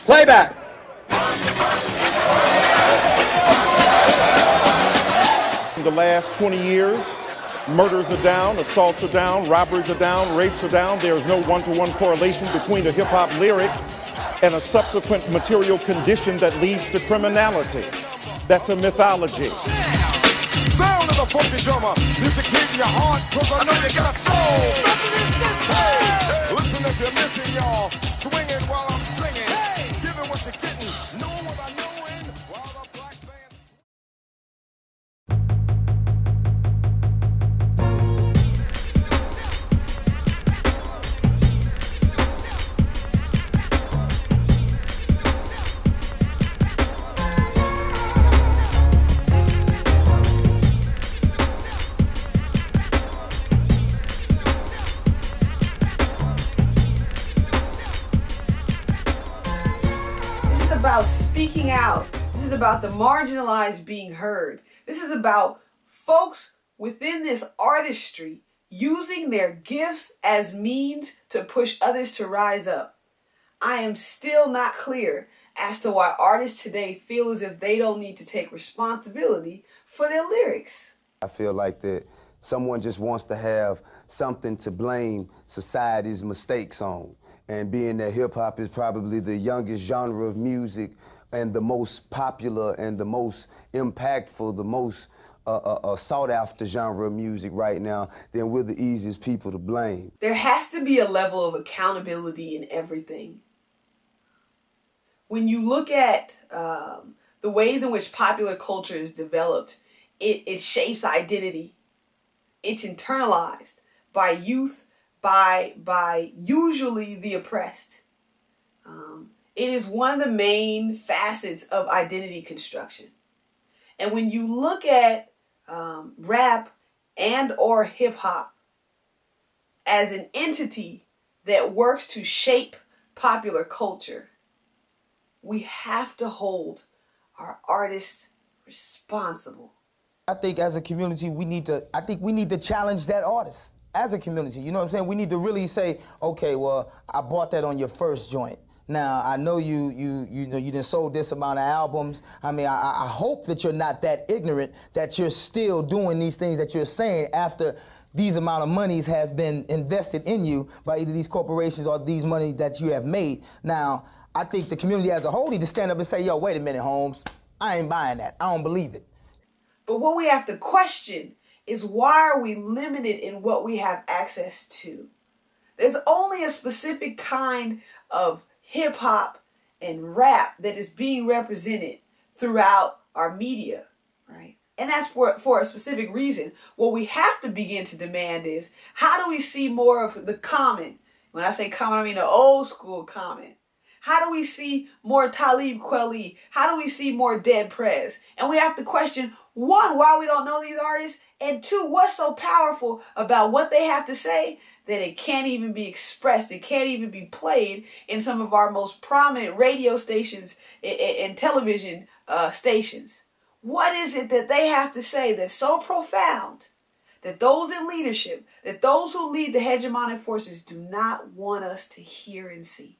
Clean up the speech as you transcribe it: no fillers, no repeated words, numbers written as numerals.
Playback. In the last 20 years, murders are down, assaults are down, robberies are down, rapes are down. There is no one-to-one correlation between a hip-hop lyric and a subsequent material condition that leads to criminality. That's a mythology. Sound of the funky drummer. Music hitting your heart, cause I know you got soul. Hey, listen if you're missing, y'all. Swinging while I'm singing. Hey, giving what you're getting. Knowing what I knowin'. While the black band... About speaking out. This is about the marginalized being heard. This is about folks within this artistry using their gifts as means to push others to rise up. I am still not clear as to why artists today feel as if they don't need to take responsibility for their lyrics. I feel like that someone just wants to have something to blame society's mistakes on. And being that hip-hop is probably the youngest genre of music and the most popular and the most impactful, the most sought-after genre of music right now, then we're the easiest people to blame. There has to be a level of accountability in everything. When you look at the ways in which popular culture is developed, it shapes identity. It's internalized by youth, by usually the oppressed. It is one of the main facets of identity construction. And when you look at rap and or hip hop as an entity that works to shape popular culture, we have to hold our artists responsible. I think as a community, we need to challenge that artist. As a community, you know what I'm saying? We need to really say, okay, well, I bought that on your first joint. Now, I know you done sold this amount of albums. I mean, I hope that you're not that ignorant that you're still doing these things that you're saying after these amount of monies has been invested in you by either these corporations or these money that you have made. Now, I think the community as a whole need to stand up and say, yo, wait a minute, Holmes, I ain't buying that. I don't believe it. But what we have to question is why are we limited in what we have access to? There's only a specific kind of hip-hop and rap that is being represented throughout our media, right? And that's for a specific reason. What we have to begin to demand is, how do we see more of the common? When I say common, I mean the old school common. How do we see more Talib Kweli? How do we see more Dead Prez? And we have to question, one, why we don't know these artists, and two, what's so powerful about what they have to say that it can't even be expressed, it can't even be played in some of our most prominent radio stations and television stations. What is it that they have to say that's so profound that those in leadership, that those who lead the hegemonic forces do not want us to hear and see?